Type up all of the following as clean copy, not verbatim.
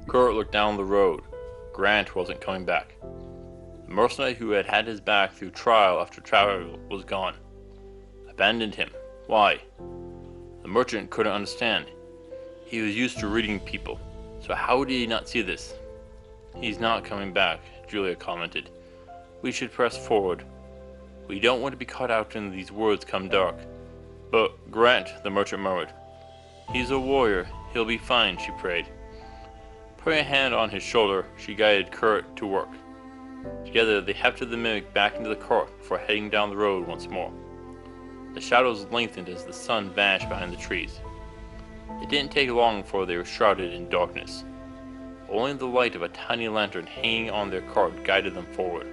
Kurt looked down the road. Grant wasn't coming back. The mercenary who had had his back through trial after trial was gone. Abandoned him. Why? The merchant couldn't understand. He was used to reading people, so how did he not see this? He's not coming back, Julia commented. We should press forward. We don't want to be caught out in these woods come dark. But Grant, the merchant murmured. He's a warrior. He'll be fine, she prayed. Putting a hand on his shoulder, she guided Kurt to work. Together they hefted the mimic back into the cart before heading down the road once more. The shadows lengthened as the sun vanished behind the trees. It didn't take long before they were shrouded in darkness. Only the light of a tiny lantern hanging on their cart guided them forward.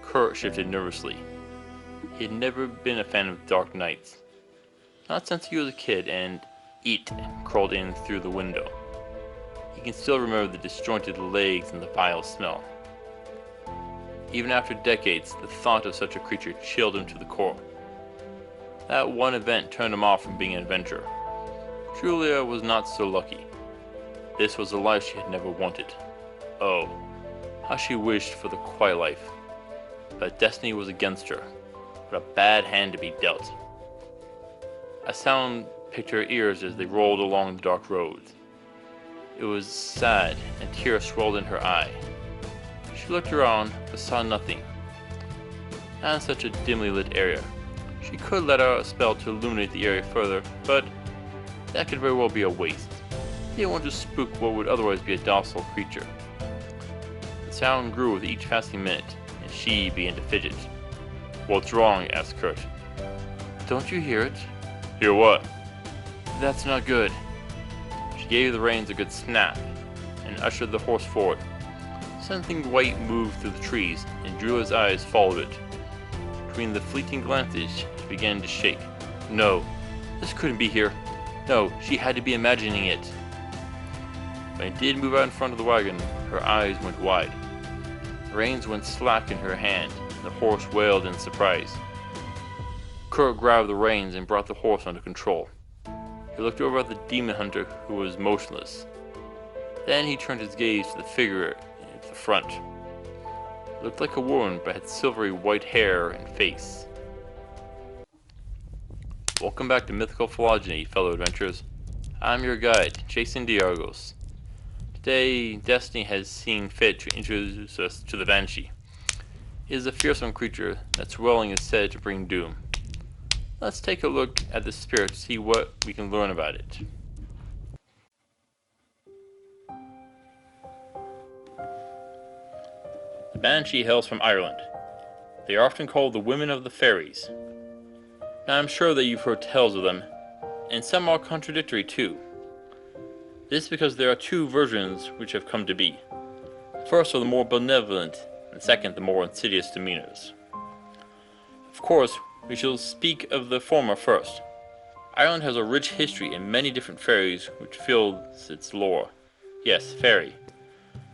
Kurt shifted nervously. He had never been a fan of dark nights. Not since he was a kid and it crawled in through the window. He can still remember the disjointed legs and the vile smell. Even after decades, the thought of such a creature chilled him to the core. That one event turned him off from being an adventurer. Julia was not so lucky. This was a life she had never wanted. Oh, how she wished for the quiet life. But destiny was against her. What a bad hand to be dealt. A sound picked her ears as they rolled along the dark roads. It was sad, and tears swelled in her eye. She looked around, but saw nothing. Not in such a dimly lit area. She could let out a spell to illuminate the area further, but that could very well be a waste. They didn't want to spook what would otherwise be a docile creature. The sound grew with each passing minute, and she began to fidget. What's wrong? Asked Kurt. Don't you hear it? Hear what? That's not good. She gave the reins a good snap, and ushered the horse forward. Something white moved through the trees, and Julia's eyes followed it. Between the fleeting glances, she began to shake. No, this couldn't be here. No, she had to be imagining it. When it did move out in front of the wagon, her eyes went wide. The reins went slack in her hand, and the horse wailed in surprise. Kurt grabbed the reins and brought the horse under control. He looked over at the demon hunter, who was motionless. Then he turned his gaze to the figure at the front. It looked like a woman, but had silvery white hair and face. Welcome back to Mythical Phylogeny, fellow adventurers. I'm your guide, Jason Diargos. Today, Destiny has seen fit to introduce us to the Banshee. It is a fearsome creature that swelling is said to bring doom. Let's take a look at the spirit to see what we can learn about it. The Banshee hails from Ireland. They are often called the Women of the Fairies. Now I'm sure that you've heard tales of them, and some are contradictory too. This is because there are two versions which have come to be. First are the more benevolent, and second the more insidious demeanors. Of course, we shall speak of the former first. Ireland has a rich history and many different fairies which fills its lore. Yes, fairy.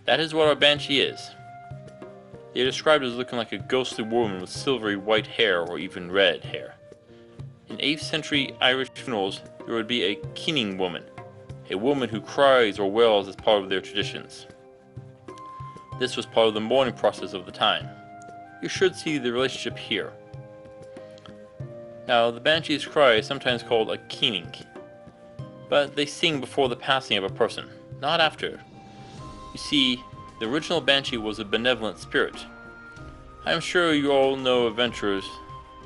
That is what our Banshee is. They are described as looking like a ghostly woman with silvery white hair or even red hair. In 8th century Irish funerals, there would be a keening woman, a woman who cries or wails as part of their traditions. This was part of the mourning process of the time. You should see the relationship here. Now, the Banshee's cry is sometimes called a keening, but they sing before the passing of a person, not after. You see, the original Banshee was a benevolent spirit. I am sure you all know, adventurers,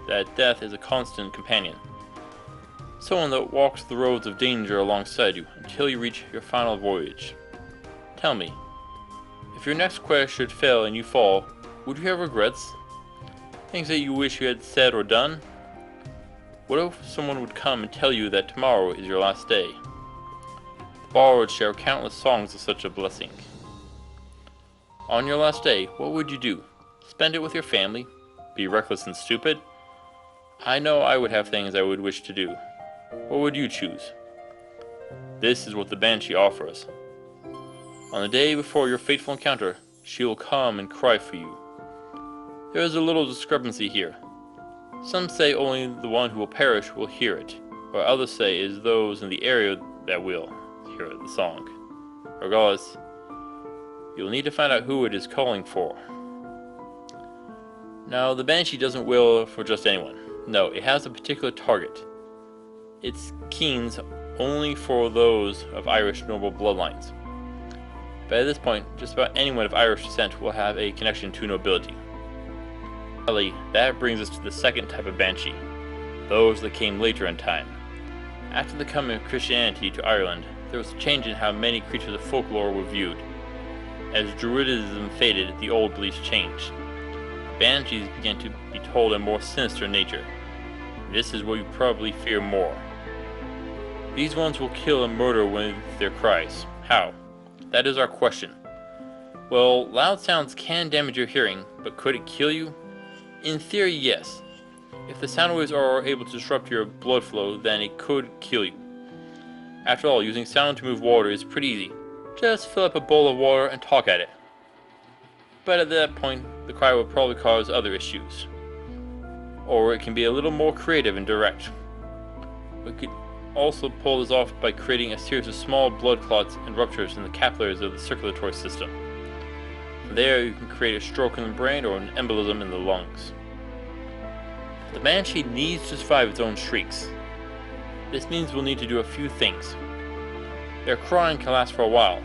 that death is a constant companion. Someone that walks the roads of danger alongside you until you reach your final voyage. Tell me, if your next quest should fail and you fall, would you have regrets? Things that you wish you had said or done? What if someone would come and tell you that tomorrow is your last day? The bards share countless songs of such a blessing. On your last day, what would you do? Spend it with your family? Be reckless and stupid? I know I would have things I would wish to do. What would you choose? This is what the Banshee offers. On the day before your fateful encounter, she will come and cry for you. There is a little discrepancy here. Some say only the one who will perish will hear it, while others say it is those in the area that will hear the song. Regardless, you'll need to find out who it is calling for. Now, the Banshee doesn't wail for just anyone. No, it has a particular target. Its keens only for those of Irish noble bloodlines. But at this point, just about anyone of Irish descent will have a connection to nobility. Finally, that brings us to the second type of Banshee, those that came later in time. After the coming of Christianity to Ireland, there was a change in how many creatures of folklore were viewed. As Druidism faded, the old beliefs changed. Banshees began to be told a more sinister nature. This is what you probably fear more. These ones will kill and murder with their cries. How? That is our question. Well, loud sounds can damage your hearing, but could it kill you? In theory, yes. If the sound waves are able to disrupt your blood flow, then it could kill you. After all, using sound to move water is pretty easy. Just fill up a bowl of water and talk at it. But at that point, the cry will probably cause other issues. Or it can be a little more creative and direct. We could also pull this off by creating a series of small blood clots and ruptures in the capillaries of the circulatory system. From there, you can create a stroke in the brain or an embolism in the lungs. The Banshee needs to survive its own shrieks. This means we'll need to do a few things. Their crying can last for a while,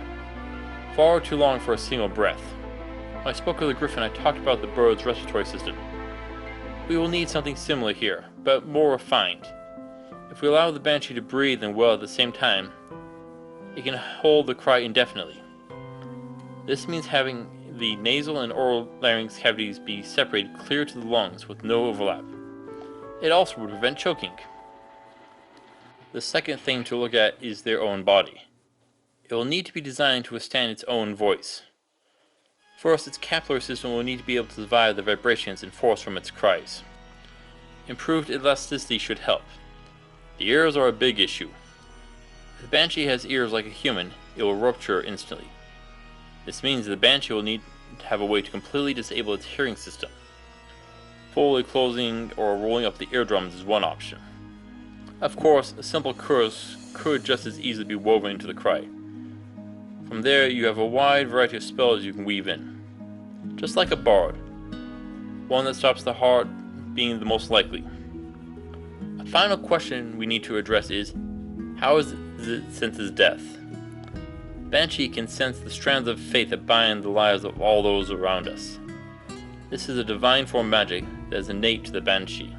far too long for a single breath. When I spoke of the griffin, I talked about the bird's respiratory system. We will need something similar here, but more refined. If we allow the Banshee to breathe and wail at the same time, it can hold the cry indefinitely. This means having the nasal and oral larynx cavities be separated clear to the lungs with no overlap. It also would prevent choking. The second thing to look at is their own body. It will need to be designed to withstand its own voice. First, its capillary system will need to be able to survive the vibrations and force from its cries. Improved elasticity should help. The ears are a big issue. If the Banshee has ears like a human, it will rupture instantly. This means the Banshee will need to have a way to completely disable its hearing system. Fully closing or rolling up the eardrums is one option. Of course, a simple curse could just as easily be woven into the cry. From there, you have a wide variety of spells you can weave in. Just like a bard. One that stops the heart being the most likely. A final question we need to address is, how is it senses death? Banshee can sense the strands of fate that bind the lives of all those around us. This is a divine form of magic that is innate to the Banshee.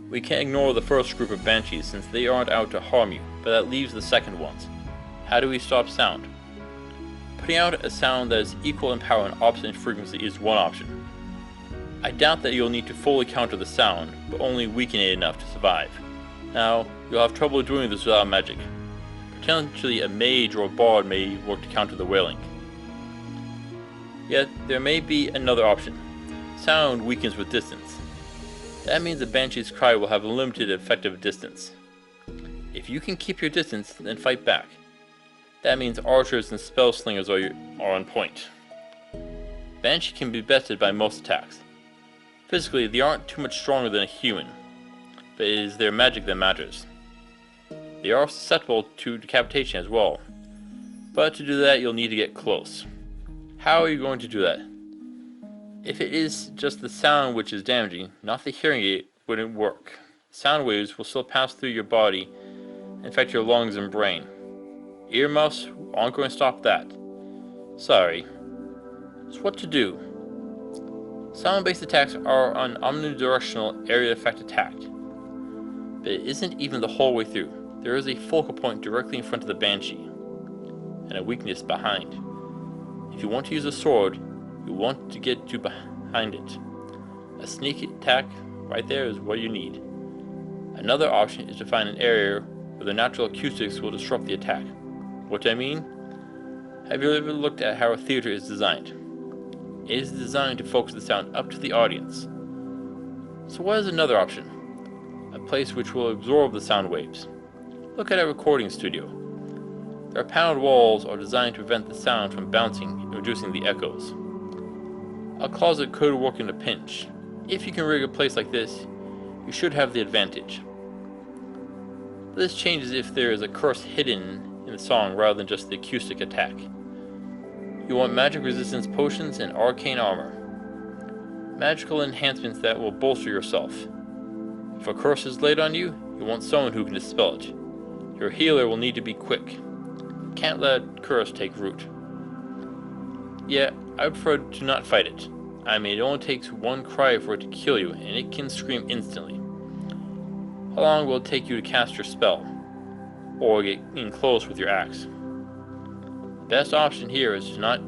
We can't ignore the first group of Banshees since they aren't out to harm you, but that leaves the second ones. How do we stop sound? Putting out a sound that is equal in power and opposite in frequency is one option. I doubt that you'll need to fully counter the sound, but only weaken it enough to survive. Now, you'll have trouble doing this without magic. Potentially a mage or a bard may work to counter the wailing. Yet, there may be another option. Sound weakens with distance. That means the Banshee's cry will have a limited effective distance. If you can keep your distance, then fight back. That means archers and spell slingers are on point. Banshee can be bested by most attacks. Physically, they aren't too much stronger than a human, but it is their magic that matters. They are susceptible to decapitation as well, but to do that you'll need to get close. How are you going to do that? If it is just the sound which is damaging, not the hearing aid, it wouldn't work. Sound waves will still pass through your body and affect your lungs and brain. Earmuffs aren't going to stop that. Sorry. So what to do? Sound-based attacks are an omnidirectional area effect attack, but it isn't even the whole way through. There is a focal point directly in front of the Banshee, and a weakness behind. If you want to use a sword, you want to get to behind it. A sneak attack right there is what you need. Another option is to find an area where the natural acoustics will disrupt the attack. What do I mean? Have you ever looked at how a theater is designed? It is designed to focus the sound up to the audience. So what is another option? A place which will absorb the sound waves. Look at a recording studio. Their paneled walls are designed to prevent the sound from bouncing and reducing the echoes. A closet could work in a pinch. If you can rig a place like this, you should have the advantage. This changes if there is a curse hidden in the song rather than just the acoustic attack. You want magic resistance potions and arcane armor. Magical enhancements that will bolster yourself. If a curse is laid on you, you want someone who can dispel it. Your healer will need to be quick. Can't let curse take root. Yeah, I would prefer to not fight it. I mean, it only takes one cry for it to kill you, and it can scream instantly. How long will it take you to cast your spell? Or get in close with your axe? The best option here is to not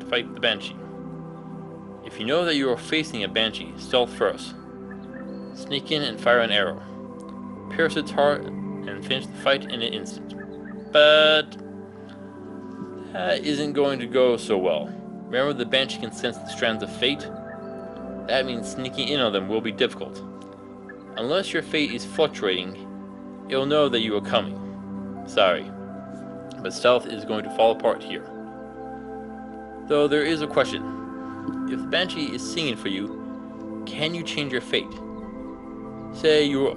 fight the Banshee. If you know that you are facing a Banshee, stealth first. Sneak in and fire an arrow. Pierce its heart and finish the fight in an instant. But that isn't going to go so well. Remember, the Banshee can sense the strands of fate? That means sneaking in on them will be difficult. Unless your fate is fluctuating, it will know that you are coming. Sorry, but stealth is going to fall apart here. Though there is a question. If the Banshee is singing for you, can you change your fate? Say you are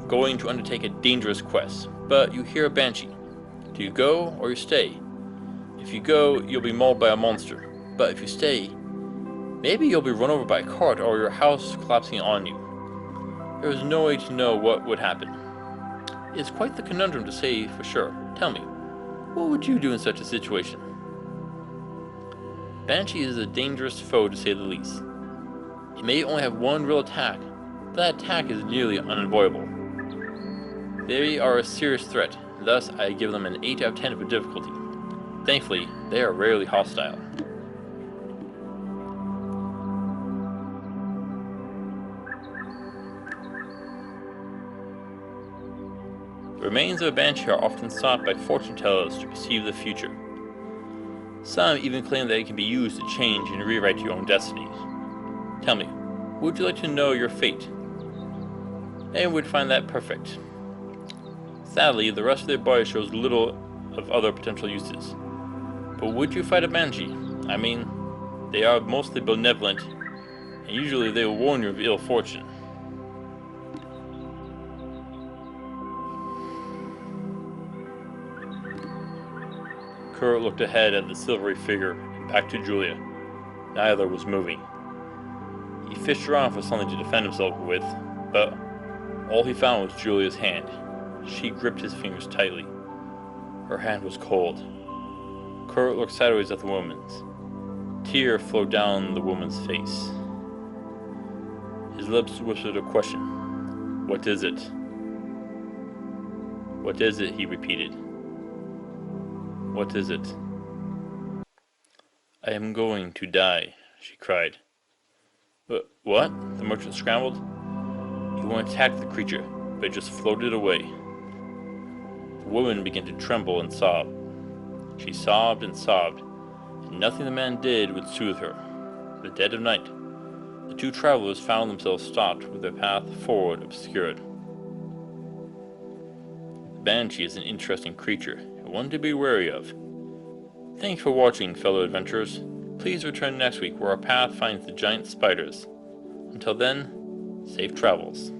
going to undertake a dangerous quest, but you hear a Banshee. Do you go or you stay? If you go, you'll be mauled by a monster. But if you stay, maybe you'll be run over by a cart or your house collapsing on you. There is no way to know what would happen. It's quite the conundrum to say for sure. Tell me, what would you do in such a situation? Banshee is a dangerous foe to say the least. It may only have one real attack, but that attack is nearly unavoidable. They are a serious threat, thus I give them an 8 out of 10 for difficulty. Thankfully, they are rarely hostile. The remains of a Banshee are often sought by fortune tellers to perceive the future. Some even claim that it can be used to change and rewrite your own destinies. Tell me, would you like to know your fate? Anyone would find that perfect. Sadly, the rest of their body shows little of other potential uses. But would you fight a Banshee? I mean, they are mostly benevolent, and usually they will warn you of ill fortune. Kurt looked ahead at the silvery figure and back to Julia. Neither was moving. He fished around for something to defend himself with, but all he found was Julia's hand. She gripped his fingers tightly. Her hand was cold. Kurt looked sideways at the woman's. Tear flowed down the woman's face. His lips whispered a question. What is it? What is it? He repeated. What is it? I am going to die, she cried. What? The merchant scrambled. He won't attack the creature, but it just floated away. The woman began to tremble and sob. She sobbed, and nothing the man did would soothe her. In the dead of night, the two travelers found themselves stopped with their path forward obscured. The Banshee is an interesting creature, and one to be wary of. Thanks for watching, fellow adventurers. Please return next week where our path finds the giant spiders. Until then, safe travels.